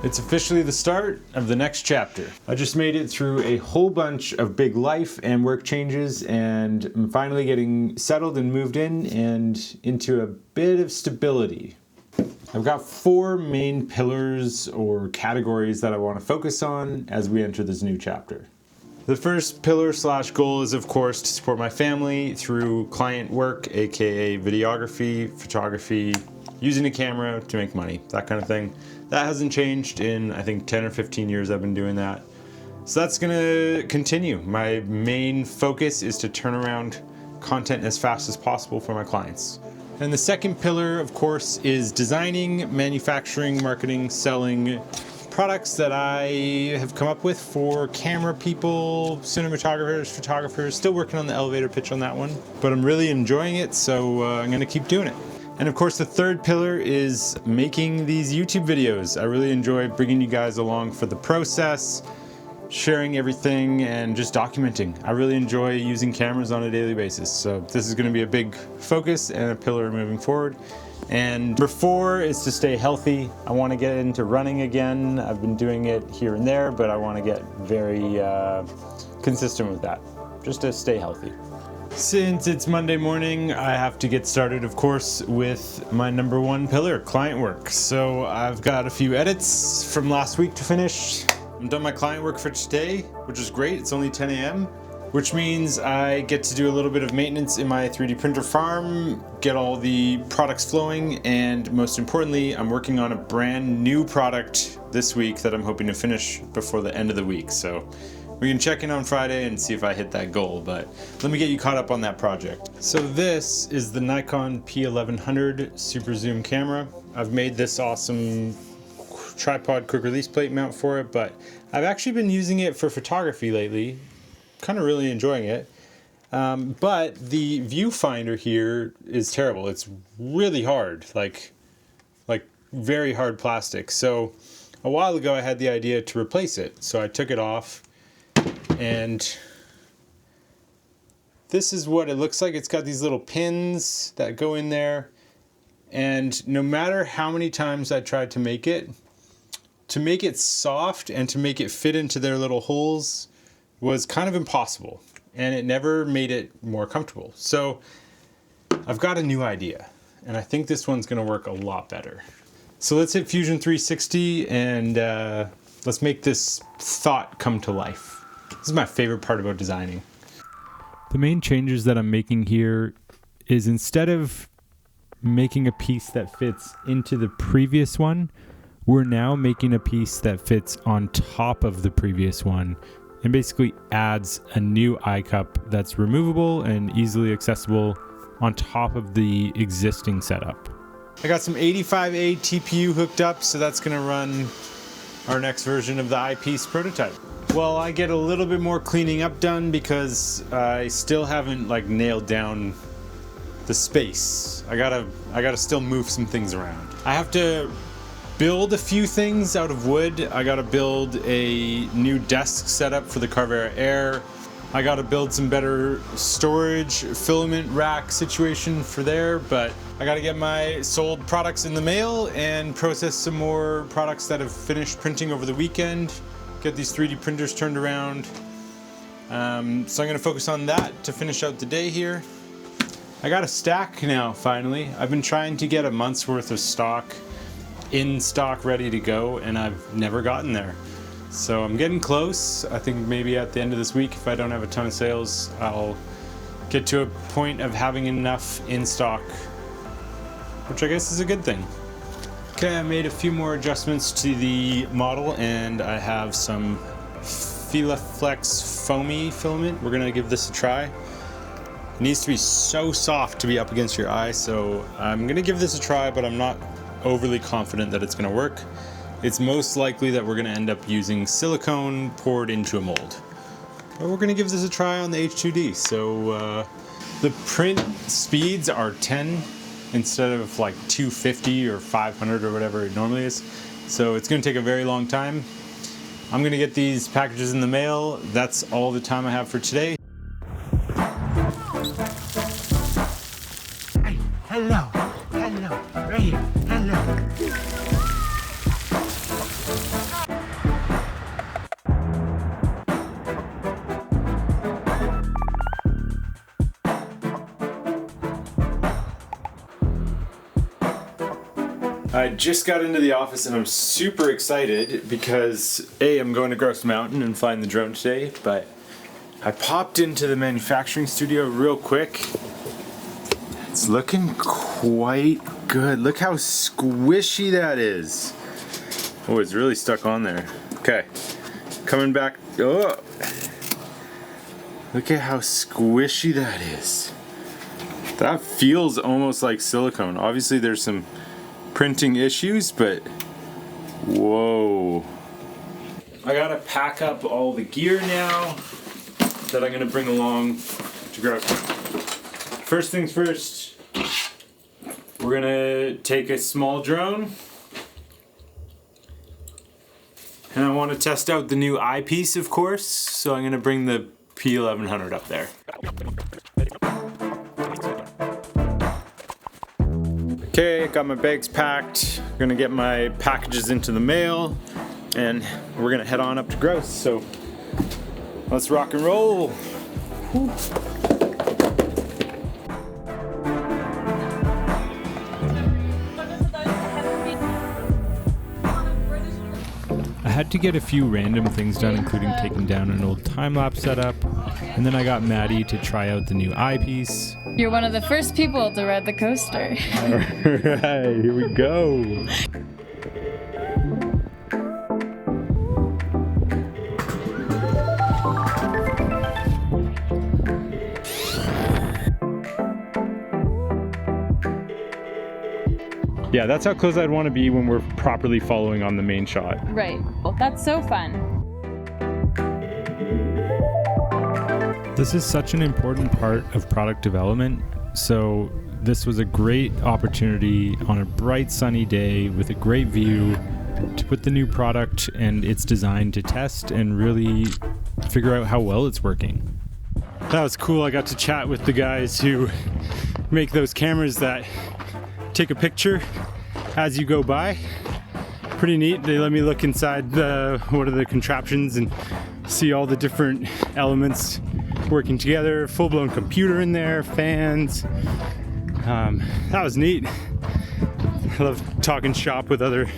It's officially the start of the next chapter. I just made it through a whole bunch of big life and work changes, and I'm finally getting settled and moved in and into a bit of stability. I've got 4 main pillars or categories that I want to focus on as we enter this new chapter. The first pillar / goal is, of course, to support my family through client work, aka videography, photography, using a camera to make money, that kind of thing. That hasn't changed in, I think, 10 or 15 years I've been doing that. So that's gonna continue. My main focus is to turn around content as fast as possible for my clients. And the second pillar, of course, is designing, manufacturing, marketing, selling products that I have come up with for camera people, cinematographers, photographers. Still working on the elevator pitch on that one, but I'm really enjoying it, so I'm gonna keep doing it. And of course, the third pillar is making these YouTube videos. I really enjoy bringing you guys along for the process, sharing everything, and just documenting. I really enjoy using cameras on a daily basis. So this is gonna be a big focus and a pillar moving forward. And number 4 is to stay healthy. I wanna get into running again. I've been doing it here and there, but I wanna get very consistent with that, just to stay healthy. Since it's Monday morning, I have to get started, of course, with my number 1 pillar, client work. So I've got a few edits from last week to finish. I'm done my client work for today, which is great. It's only 10 a.m., which means I get to do a little bit of maintenance in my 3D printer farm, get all the products flowing, and most importantly, I'm working on a brand new product this week that I'm hoping to finish before the end of the week. So we can check in on Friday and see if I hit that goal, but let me get you caught up on that project. So this is the Nikon P1100 Super Zoom camera. I've made this awesome tripod quick release plate mount for it, but I've actually been using it for photography lately, kind of really enjoying it. But the viewfinder here is terrible. It's really hard, like very hard plastic. So a while ago I had the idea to replace it. So I took it off, and this is what it looks like. It's got these little pins that go in there, and no matter how many times I tried to make it soft and to make it fit into their little holes was kind of impossible, and it never made it more comfortable. So I've got a new idea, and I think this one's gonna work a lot better. So let's hit Fusion 360 and let's make this thought come to life. This is my favorite part about designing. The main changes that I'm making here is, instead of making a piece that fits into the previous one, we're now making a piece that fits on top of the previous one and basically adds a new eye cup that's removable and easily accessible on top of the existing setup. I got some 85A TPU hooked up, so that's gonna run our next version of the eyepiece prototype. Well, I get a little bit more cleaning up done because I still haven't nailed down the space. I gotta still move some things around. I have to build a few things out of wood. I gotta build a new desk setup for the Carvera Air. I gotta build some better storage filament rack situation for there, but I gotta get my sold products in the mail and process some more products that have finished printing over the weekend. Get these 3D printers turned around. So I'm gonna focus on that to finish out the day here. I got a stack now, finally. I've been trying to get a month's worth of stock in stock ready to go, and I've never gotten there. So I'm getting close. I think maybe at the end of this week, if I don't have a ton of sales, I'll get to a point of having enough in stock, which I guess is a good thing. Okay, I made a few more adjustments to the model, and I have some Filaflex foamy filament. We're gonna give this a try. It needs to be so soft to be up against your eye, so I'm gonna give this a try, but I'm not overly confident that it's gonna work. It's most likely that we're gonna end up using silicone poured into a mold. But we're gonna give this a try on the H2D. So the print speeds are 10 instead of 250 or 500 or whatever it normally is. So it's gonna take a very long time. I'm gonna get these packages in the mail. That's all the time I have for today. Hey, hello, right here, hello. I just got into the office and I'm super excited because A, I'm going to Grouse Mountain and flying the drone today, but I popped into the manufacturing studio real quick. It's looking quite good. Look how squishy that is. Oh, it's really stuck on there. Okay, coming back. Oh, look at how squishy that is. That feels almost like silicone. Obviously there's some printing issues, but whoa. I gotta pack up all the gear now that I'm gonna bring along to Grouse. First things first, we're gonna take a small drone and I want to test out the new eyepiece, of course, so I'm gonna bring the P1100 up there. Okay, got my bags packed. Gonna get my packages into the mail, and we're gonna head on up to Grouse. So let's rock and roll. Whew. I had to get a few random things done, including taking down an old time-lapse setup, and then I got Maddie to try out the new eyepiece. You're one of the first people to ride the coaster. Alright, here we go. Yeah, that's how close I'd want to be when we're properly following on the main shot. Right. Well, that's so fun. This is such an important part of product development, so this was a great opportunity on a bright sunny day with a great view to put the new product and its design to test and really figure out how well it's working. That was cool. I got to chat with the guys who make those cameras that take a picture as you go by. Pretty neat. They let me look inside one of the contraptions and see all the different elements working together. Full-blown computer in there, fans. That was neat. I love talking shop with other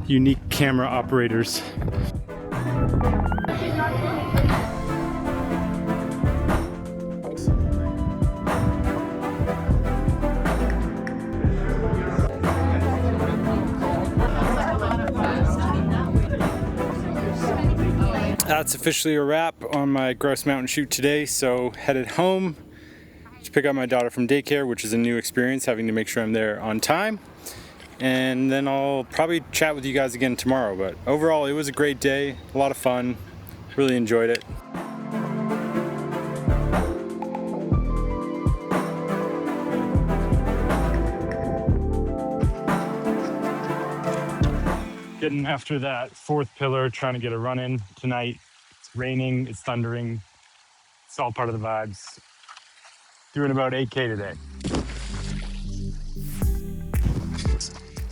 unique camera operators. That's officially a wrap on my Grouse Mountain shoot today, so headed home to pick up my daughter from daycare, which is a new experience, having to make sure I'm there on time. And then I'll probably chat with you guys again tomorrow, but overall it was a great day, a lot of fun, really enjoyed it. Getting after that fourth pillar, trying to get a run in tonight. It's raining, it's thundering. It's all part of the vibes. Doing about 8K today.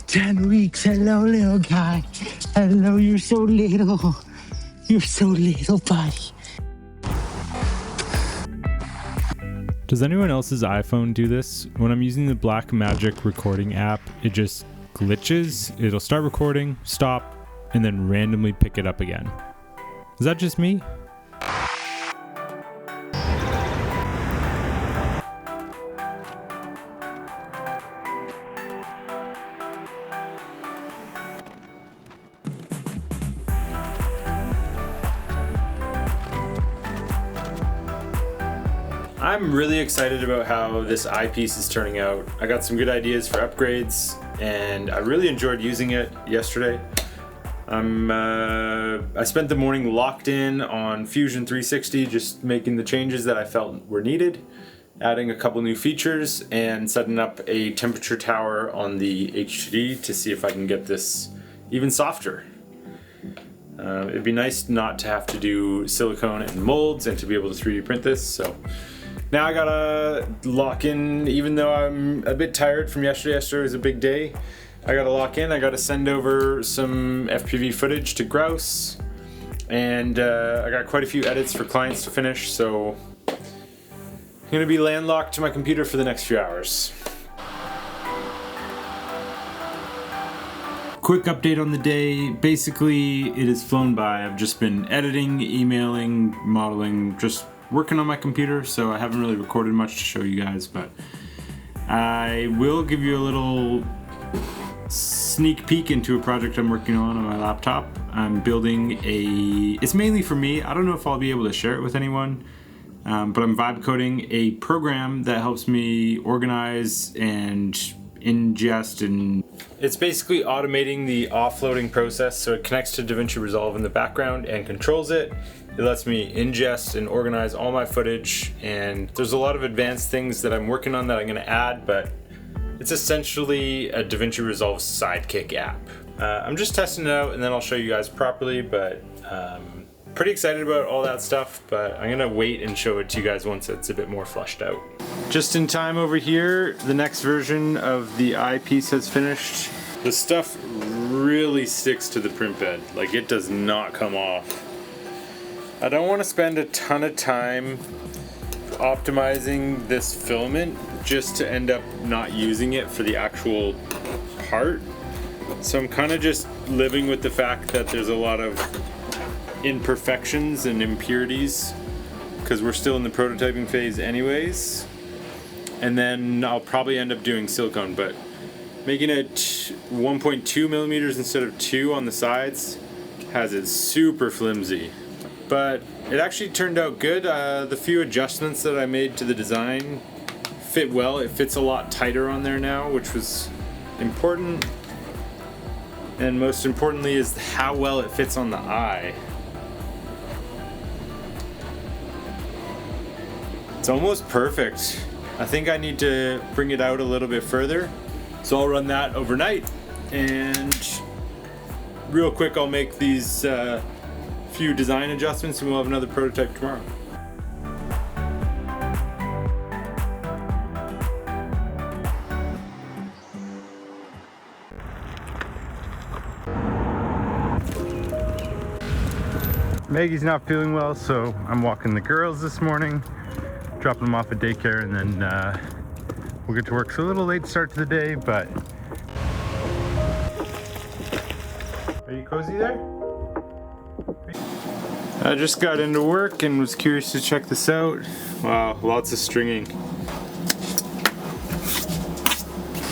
10 weeks. Hello, little guy. Hello, you're so little. You're so little, buddy. Does anyone else's iPhone do this? When I'm using the Blackmagic recording app, it just glitches. It'll start recording, stop, and then randomly pick it up again. Is that just me? I'm really excited about how this eyepiece is turning out. I got some good ideas for upgrades and I really enjoyed using it yesterday. I spent the morning locked in on Fusion 360, just making the changes that I felt were needed, adding a couple new features and setting up a temperature tower on the HDD to see if I can get this even softer. It'd be nice not to have to do silicone and molds and to be able to 3D print this. So now I gotta lock in, even though I'm a bit tired from yesterday. Yesterday was a big day. I gotta lock in, I gotta send over some FPV footage to Grouse, and I got quite a few edits for clients to finish, so I'm gonna be landlocked to my computer for the next few hours. quick update on the day. Basically, it has flown by. I've just been editing, emailing, modeling, just working on my computer, so I haven't really recorded much to show you guys, but I will give you a little sneak peek into a project I'm working on my laptop. I'm building it's mainly for me. I don't know if I'll be able to share it with anyone, but I'm vibe coding a program that helps me organize and ingest, and it's basically automating the offloading process. So it connects to DaVinci Resolve in the background and controls it. It lets me ingest and organize all my footage, and there's a lot of advanced things that I'm working on that I'm going to add, but it's essentially a DaVinci Resolve sidekick app. I'm just testing it out and then I'll show you guys properly, but pretty excited about all that stuff, but I'm gonna wait and show it to you guys once it's a bit more fleshed out. Just in time over here, the next version of the eyepiece has finished. The stuff really sticks to the print bed, like it does not come off. I don't want to spend a ton of time optimizing this filament just to end up not using it for the actual part. So I'm kind of just living with the fact that there's a lot of imperfections and impurities because we're still in the prototyping phase anyways. And then I'll probably end up doing silicone, but making it 1.2 millimeters instead of 2 on the sides has it super flimsy. But it actually turned out good. The few adjustments that I made to the design fit well. It fits a lot tighter on there now, which was important. And most importantly is how well it fits on the eye. It's almost perfect. I think I need to bring it out a little bit further. So I'll run that overnight, and real quick I'll make these few design adjustments and we'll have another prototype tomorrow. Maggie's not feeling well, so I'm walking the girls this morning, dropping them off at daycare, and then we'll get to work. So a little late start to the day, but... Are you cozy there? I just got into work and was curious to check this out. Wow, lots of stringing.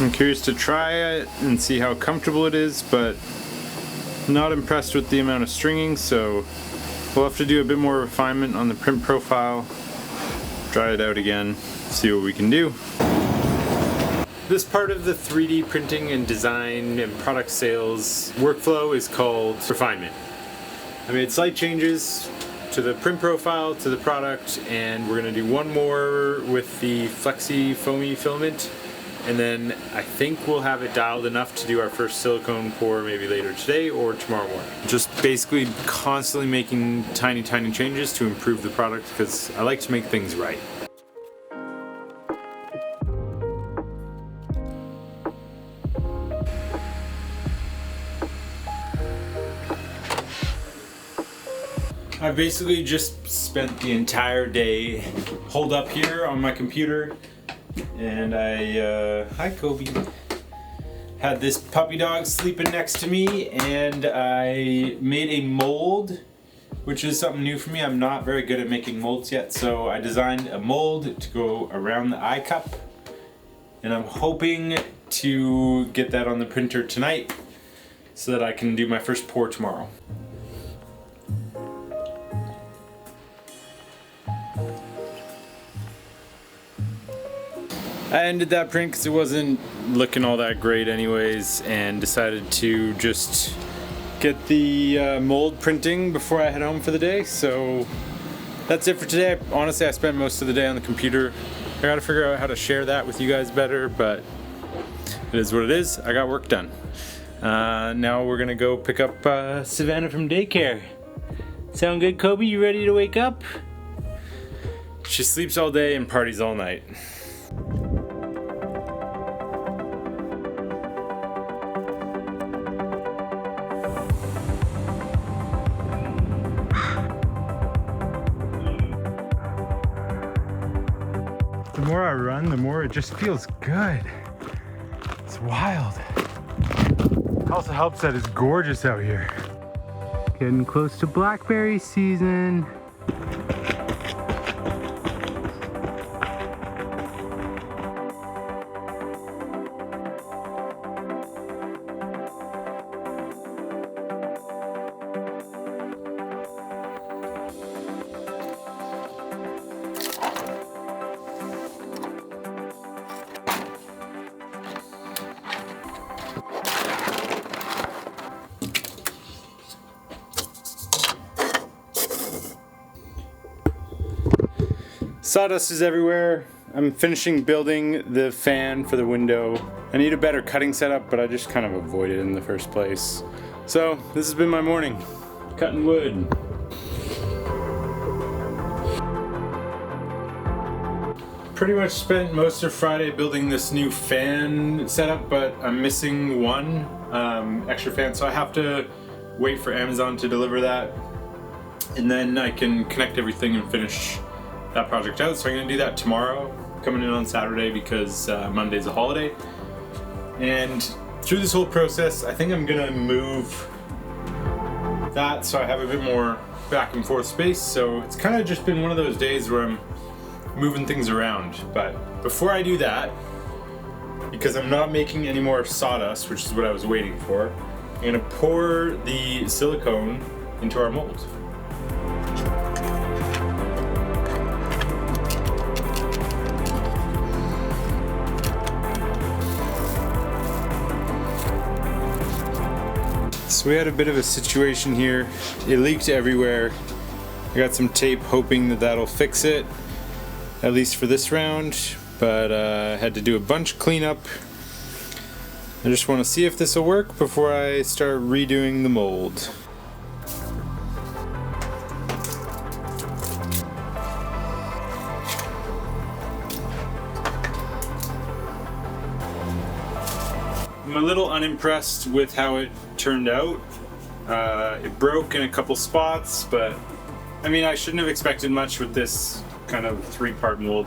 I'm curious to try it and see how comfortable it is, but not impressed with the amount of stringing, so we'll have to do a bit more refinement on the print profile, try it out again, see what we can do. This part of the 3D printing and design and product sales workflow is called refinement. I made slight changes to the print profile, to the product, and we're gonna do one more with the Flexi Foamy filament. And then I think we'll have it dialed enough to do our first silicone pour maybe later today or tomorrow morning. Just basically constantly making tiny changes to improve the product because I like to make things right. I basically just spent the entire day holed up here on my computer, and hi Kobe, had this puppy dog sleeping next to me, and I made a mold, which is something new for me. I'm not very good at making molds yet, so I designed a mold to go around the eye cup, and I'm hoping to get that on the printer tonight so that I can do my first pour tomorrow. I ended that print because it wasn't looking all that great anyways, and decided to just get the mold printing before I head home for the day. So that's it for today. Honestly, I spent most of the day on the computer. I gotta figure out how to share that with you guys better, but it is what it is. I got work done. Now we're gonna go pick up Savannah from daycare. Sound good, Kobe? You ready to wake up? She sleeps all day and parties all night. The more I run, the more it just feels good. It's wild. Also helps that it's gorgeous out here. Getting close to blackberry season. Sawdust is everywhere. I'm finishing building the fan for the window. I need a better cutting setup, but I just kind of avoided it in the first place. So this has been my morning, cutting wood. Pretty much spent most of Friday building this new fan setup, but I'm missing one extra fan, so I have to wait for Amazon to deliver that, and then I can connect everything and finish that project out. So I'm gonna do that tomorrow, coming in on Saturday because Monday's a holiday. And through this whole process, I think I'm gonna move that so I have a bit more back and forth space. So it's kind of just been one of those days where I'm moving things around. But before I do that, because I'm not making any more sawdust, which is what I was waiting for, I'm gonna pour the silicone into our mold. So we had a bit of a situation here. It leaked everywhere. I got some tape hoping that that'll fix it, at least for this round, but I had to do a bunch of cleanup. I just want to see if this will work before I start redoing the mold. I'm a little unimpressed with how it turned out. It broke in a couple spots, but I mean, I shouldn't have expected much with this kind of 3-part mold.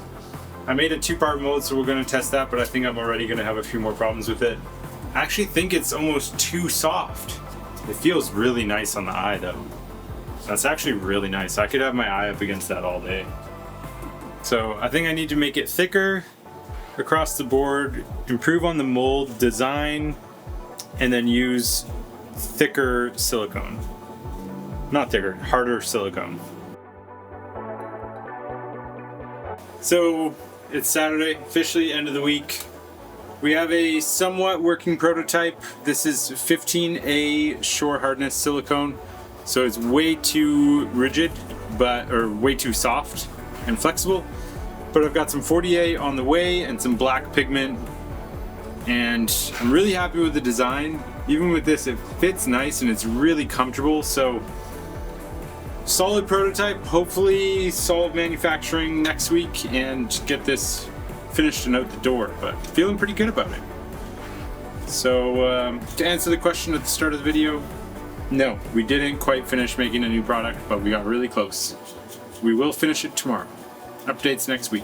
I made a 2-part mold, so we're going to test that, but I think I'm already going to have a few more problems with it. I actually think it's almost too soft. It feels really nice on the eye though. That's actually really nice. I could have my eye up against that all day. So I think I need to make it thicker across the board, improve on the mold design, and then use thicker silicone. Not thicker, harder silicone. So it's Saturday, officially end of the week. We have a somewhat working prototype. This is 15A shore hardness silicone. So it's way too rigid, or way too soft and flexible. But I've got some 40A on the way and some black pigment. And I'm really happy with the design. Even with this, it fits nice and it's really comfortable. So solid prototype, hopefully solid manufacturing next week and get this finished and out the door, but feeling pretty good about it. So to answer the question at the start of the video, no, we didn't quite finish making a new product, but we got really close. We will finish it tomorrow. Updates next week.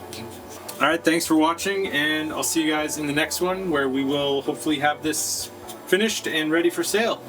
Alright, thanks for watching, and I'll see you guys in the next one where we will hopefully have this finished and ready for sale.